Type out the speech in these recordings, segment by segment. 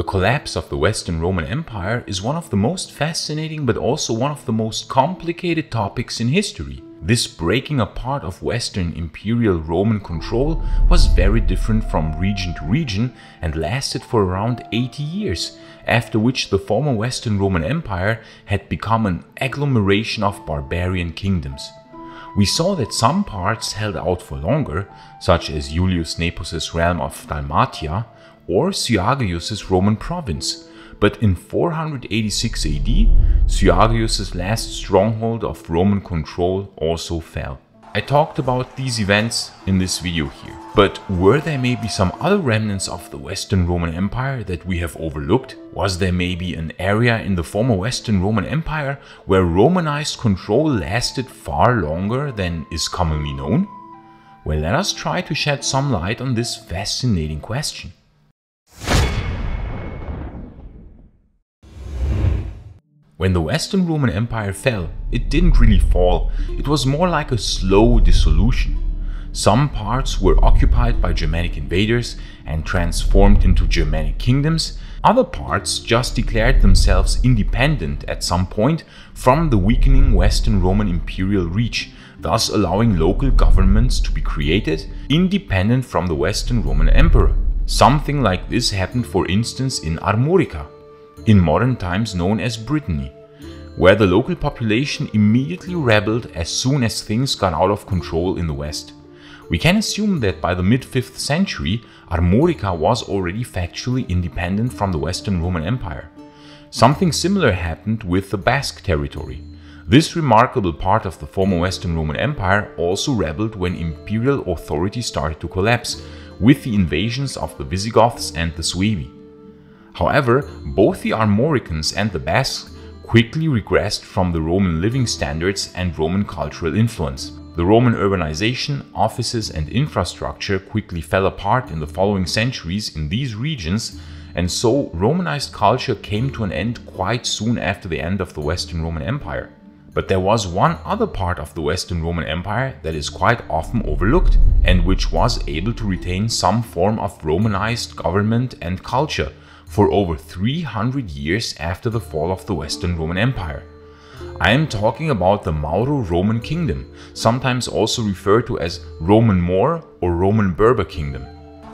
The collapse of the Western Roman Empire is one of the most fascinating but also one of the most complicated topics in history. This breaking apart of Western imperial Roman control was very different from region to region and lasted for around 80 years, after which the former Western Roman Empire had become an agglomeration of barbarian kingdoms. We saw that some parts held out for longer, such as Julius Nepos' realm of Dalmatia or Syagrius' Roman province, but in 486 AD, Syagrius' last stronghold of Roman control also fell. I talked about these events in this video here, but were there maybe some other remnants of the Western Roman Empire that we have overlooked? Was there maybe an area in the former Western Roman Empire where Romanized control lasted far longer than is commonly known? Well, let us try to shed some light on this fascinating question. When the Western Roman Empire fell, it didn't really fall, it was more like a slow dissolution. Some parts were occupied by Germanic invaders and transformed into Germanic kingdoms, other parts just declared themselves independent at some point from the weakening Western Roman imperial reach, thus allowing local governments to be created independent from the Western Roman Emperor. Something like this happened for instance in Armorica, in modern times known as Brittany, where the local population immediately rebelled as soon as things got out of control in the west. We can assume that by the mid-5th century, Armorica was already factually independent from the Western Roman Empire. Something similar happened with the Basque territory. This remarkable part of the former Western Roman Empire also rebelled when imperial authority started to collapse, with the invasions of the Visigoths and the Suevi. However, both the Armoricans and the Basques quickly regressed from the Roman living standards and Roman cultural influence. The Roman urbanization, offices and infrastructure quickly fell apart in the following centuries in these regions, and so Romanized culture came to an end quite soon after the end of the Western Roman Empire. But there was one other part of the Western Roman Empire that is quite often overlooked, and which was able to retain some form of Romanized government and culture for over 300 years after the fall of the Western Roman Empire. I am talking about the Mauro-Roman Kingdom, sometimes also referred to as Roman Moor or Roman Berber Kingdom.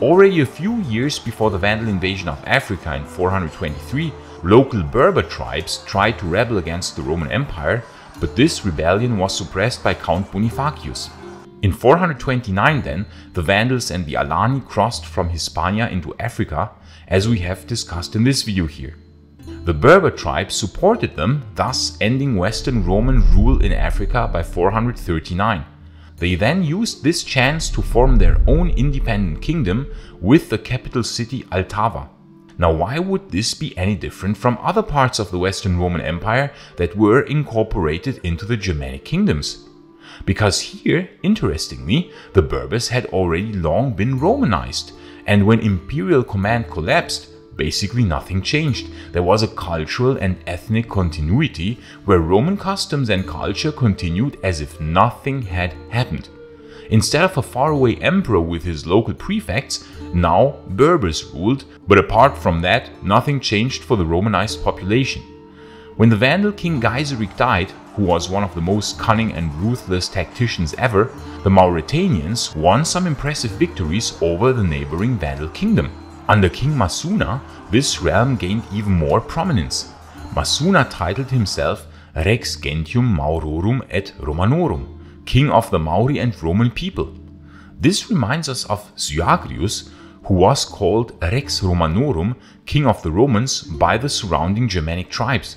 Already a few years before the Vandal invasion of Africa in 423, local Berber tribes tried to rebel against the Roman Empire, but this rebellion was suppressed by Count Bonifacius. In 429 then, the Vandals and the Alani crossed from Hispania into Africa, as we have discussed in this video here. The Berber tribes supported them, thus ending Western Roman rule in Africa by 439. They then used this chance to form their own independent kingdom with the capital city Altava. Now, why would this be any different from other parts of the Western Roman Empire that were incorporated into the Germanic kingdoms? Because here, interestingly, the Berbers had already long been Romanized, and when imperial command collapsed, basically nothing changed. There was a cultural and ethnic continuity where Roman customs and culture continued as if nothing had happened. Instead of a faraway emperor with his local prefects, now Berbers ruled, but apart from that, nothing changed for the Romanized population. When the Vandal king Gaiseric died, who was one of the most cunning and ruthless tacticians ever, the Mauritanians won some impressive victories over the neighboring Vandal kingdom. Under King Masuna, this realm gained even more prominence. Masuna titled himself Rex Gentium Maurorum et Romanorum, king of the Maori and Roman people. This reminds us of Syagrius, who was called Rex Romanorum, king of the Romans, by the surrounding Germanic tribes.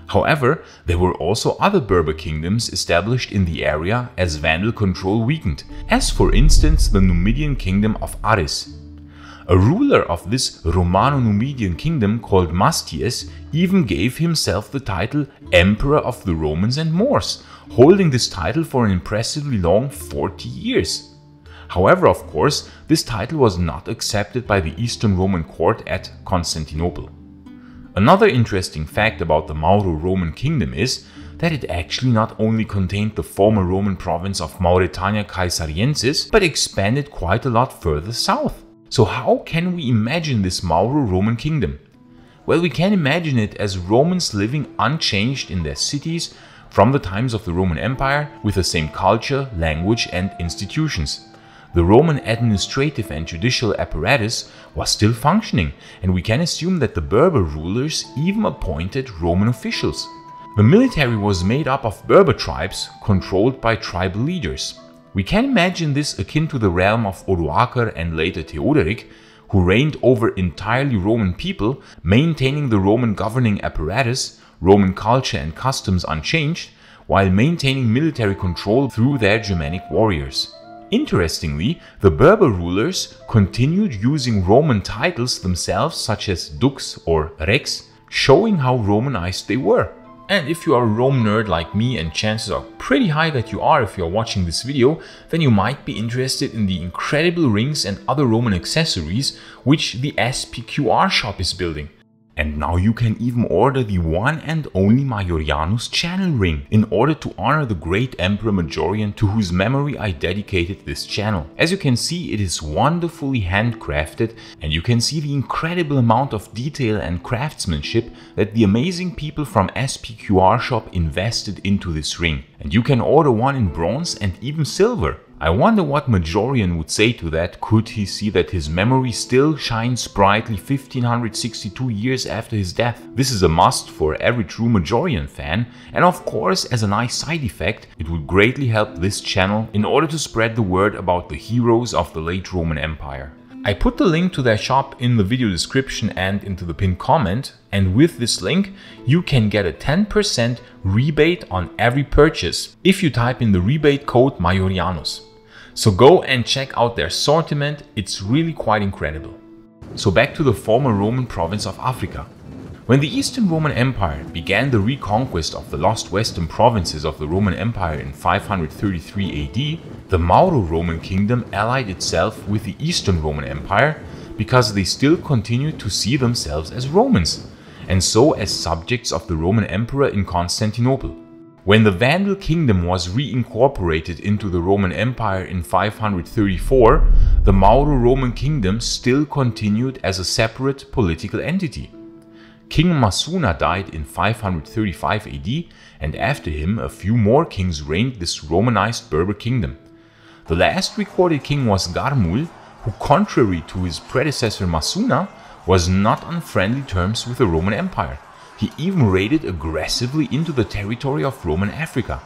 However, there were also other Berber kingdoms established in the area as Vandal control weakened, as for instance the Numidian kingdom of Aris. A ruler of this Romano-Numidian kingdom called Masties even gave himself the title Emperor of the Romans and Moors, holding this title for an impressively long 40 years. However, of course, this title was not accepted by the Eastern Roman court at Constantinople. Another interesting fact about the Mauro-Roman kingdom is that it actually not only contained the former Roman province of Mauretania Caesariensis, but expanded quite a lot further south. So how can we imagine this Mauro-Roman kingdom? Well, we can imagine it as Romans living unchanged in their cities from the times of the Roman Empire, with the same culture, language and institutions. The Roman administrative and judicial apparatus was still functioning, and we can assume that the Berber rulers even appointed Roman officials. The military was made up of Berber tribes controlled by tribal leaders. We can imagine this akin to the realm of Odoacer and later Theodoric, who reigned over entirely Roman people, maintaining the Roman governing apparatus, Roman culture and customs unchanged, while maintaining military control through their Germanic warriors. Interestingly, the Berber rulers continued using Roman titles themselves, such as Dux or Rex, showing how Romanized they were. And if you are a Rome nerd like me, and chances are pretty high that you are if you are watching this video, then you might be interested in the incredible rings and other Roman accessories which the SPQR Shop is building. And now you can even order the one and only Maiorianus channel ring in order to honor the great Emperor Majorian, to whose memory I dedicated this channel. As you can see, it is wonderfully handcrafted, and you can see the incredible amount of detail and craftsmanship that the amazing people from SPQR Shop invested into this ring. And you can order one in bronze and even silver. I wonder what Majorian would say to that, could he see that his memory still shines brightly 1562 years after his death. This is a must for every true Majorian fan, and of course, as a nice side effect, it would greatly help this channel in order to spread the word about the heroes of the late Roman Empire. I put the link to their shop in the video description and into the pinned comment, and with this link you can get a 10% rebate on every purchase if you type in the rebate code Maiorianus. So go and check out their assortment, it's really quite incredible. So back to the former Roman province of Africa. When the Eastern Roman Empire began the reconquest of the lost western provinces of the Roman Empire in 533 AD, the Mauro-Roman kingdom allied itself with the Eastern Roman Empire because they still continued to see themselves as Romans, and so as subjects of the Roman Emperor in Constantinople. When the Vandal Kingdom was reincorporated into the Roman Empire in 534, the Mauro-Roman kingdom still continued as a separate political entity. King Masuna died in 535 AD, and after him a few more kings reigned this Romanized Berber kingdom. The last recorded king was Garmul, who, contrary to his predecessor Masuna, was not on friendly terms with the Roman Empire. He even raided aggressively into the territory of Roman Africa.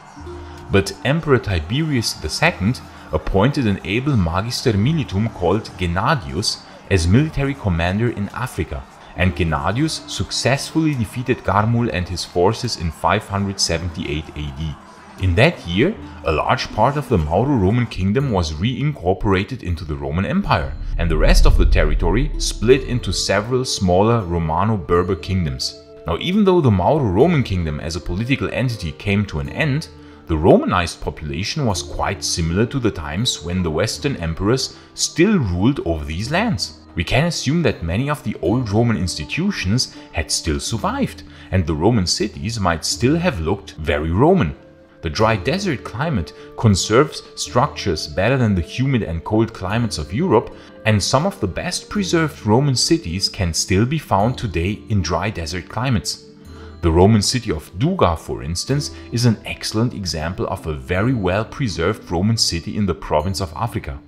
But Emperor Tiberius II appointed an able magister militum called Gennadius as military commander in Africa, and Gennadius successfully defeated Garmul and his forces in 578 AD. In that year, a large part of the Mauro-Roman kingdom was reincorporated into the Roman Empire, and the rest of the territory split into several smaller Romano-Berber kingdoms. Now, even though the Mauro-Roman kingdom as a political entity came to an end, the Romanized population was quite similar to the times when the Western emperors still ruled over these lands. We can assume that many of the old Roman institutions had still survived, and the Roman cities might still have looked very Roman. The dry desert climate conserves structures better than the humid and cold climates of Europe, and some of the best preserved Roman cities can still be found today in dry desert climates. The Roman city of Duga, for instance, is an excellent example of a very well preserved Roman city in the province of Africa.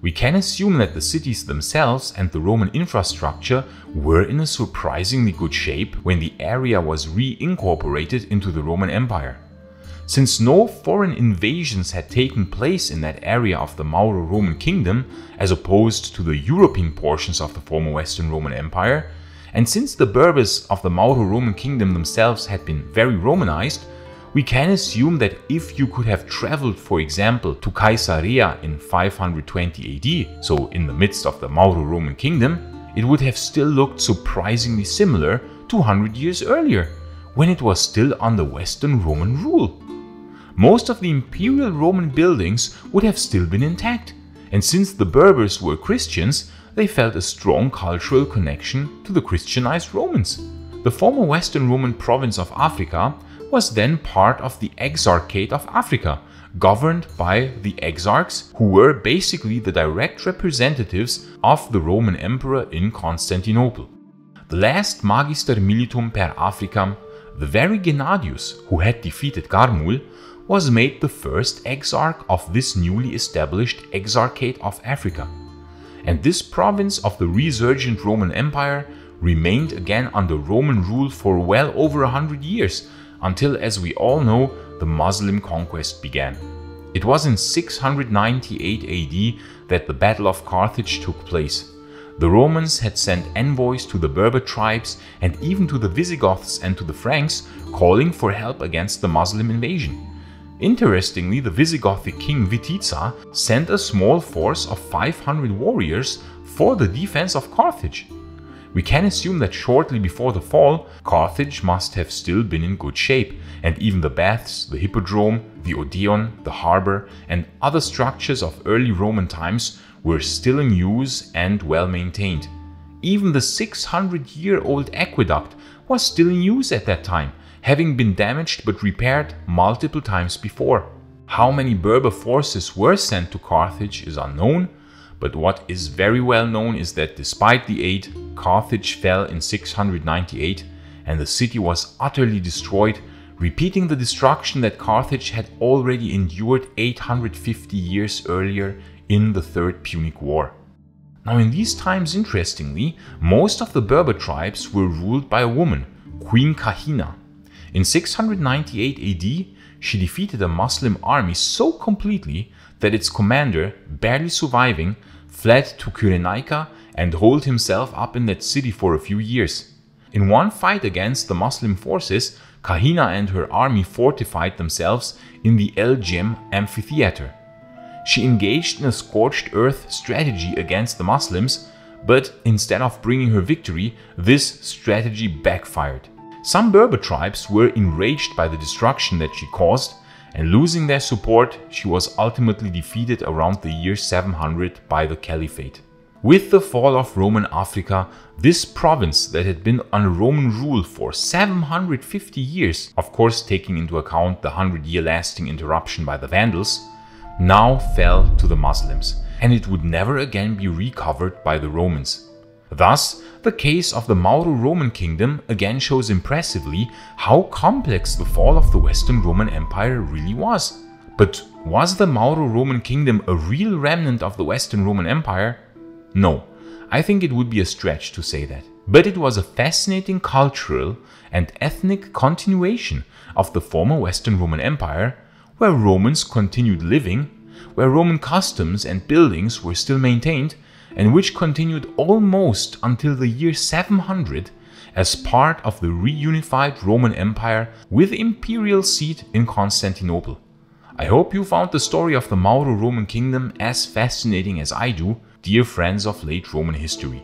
We can assume that the cities themselves and the Roman infrastructure were in a surprisingly good shape when the area was reincorporated into the Roman Empire. Since no foreign invasions had taken place in that area of the Mauro-Roman kingdom, as opposed to the European portions of the former Western Roman Empire, and since the Berbers of the Mauro-Roman kingdom themselves had been very Romanized, we can assume that if you could have traveled, for example, to Caesarea in 520 AD, so in the midst of the Mauro-Roman kingdom, it would have still looked surprisingly similar 200 years earlier, when it was still under Western Roman rule. Most of the imperial Roman buildings would have still been intact, and since the Berbers were Christians, they felt a strong cultural connection to the Christianized Romans. The former Western Roman province of Africa was then part of the Exarchate of Africa, governed by the exarchs, who were basically the direct representatives of the Roman emperor in Constantinople. The last Magister Militum per Africam, the very Gennadius who had defeated Garmul, was made the first exarch of this newly established Exarchate of Africa. And this province of the resurgent Roman Empire remained again under Roman rule for well over 100 years, until, as we all know, the Muslim conquest began. It was in 698 AD that the Battle of Carthage took place. The Romans had sent envoys to the Berber tribes and even to the Visigoths and to the Franks, calling for help against the Muslim invasion. Interestingly, the Visigothic king Witiza sent a small force of 500 warriors for the defense of Carthage. We can assume that shortly before the fall, Carthage must have still been in good shape, and even the baths, the hippodrome, the Odeon, the harbor, and other structures of early Roman times were still in use and well maintained. Even the 600-year-old aqueduct was still in use at that time, having been damaged but repaired multiple times before. How many Berber forces were sent to Carthage is unknown, but what is very well known is that despite the aid, Carthage fell in 698 and the city was utterly destroyed, repeating the destruction that Carthage had already endured 850 years earlier in the Third Punic War. Now in these times, interestingly, most of the Berber tribes were ruled by a woman, Queen Kahina. In 698 AD, she defeated a Muslim army so completely that its commander, barely surviving, fled to Cyrenaica and holed himself up in that city for a few years. In one fight against the Muslim forces, Kahina and her army fortified themselves in the El Jem amphitheater. She engaged in a scorched earth strategy against the Muslims, but instead of bringing her victory, this strategy backfired. Some Berber tribes were enraged by the destruction that she caused, and losing their support, she was ultimately defeated around the year 700 by the Caliphate. With the fall of Roman Africa, this province that had been under Roman rule for 750 years, of course taking into account the 100-year lasting interruption by the Vandals, now fell to the Muslims, and it would never again be recovered by the Romans. Thus, the case of the Mauro-Roman kingdom again shows impressively how complex the fall of the Western Roman Empire really was. But was the Mauro-Roman kingdom a real remnant of the Western Roman Empire? No, I think it would be a stretch to say that. But it was a fascinating cultural and ethnic continuation of the former Western Roman Empire, where Romans continued living, where Roman customs and buildings were still maintained, and which continued almost until the year 700 as part of the reunified Roman Empire with imperial seat in Constantinople. I hope you found the story of the Mauro-Roman kingdom as fascinating as I do, dear friends of late Roman history.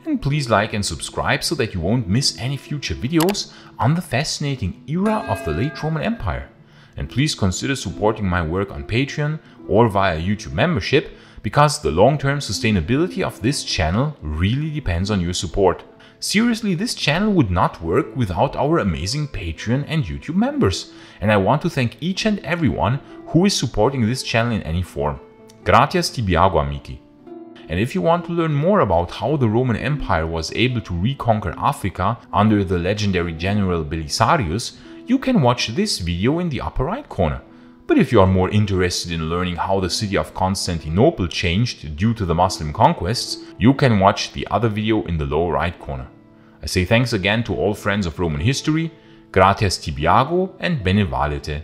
And please like and subscribe so that you won't miss any future videos on the fascinating era of the late Roman Empire. And please consider supporting my work on Patreon or via YouTube membership, because the long-term sustainability of this channel really depends on your support. Seriously, this channel would not work without our amazing Patreon and YouTube members, and I want to thank each and everyone who is supporting this channel in any form. Gratias tibiago, amici. And if you want to learn more about how the Roman Empire was able to reconquer Africa under the legendary general Belisarius, you can watch this video in the upper right corner. But if you are more interested in learning how the city of Constantinople changed due to the Muslim conquests, you can watch the other video in the lower right corner. I say thanks again to all friends of Roman history, gratias tibiago and bene valete.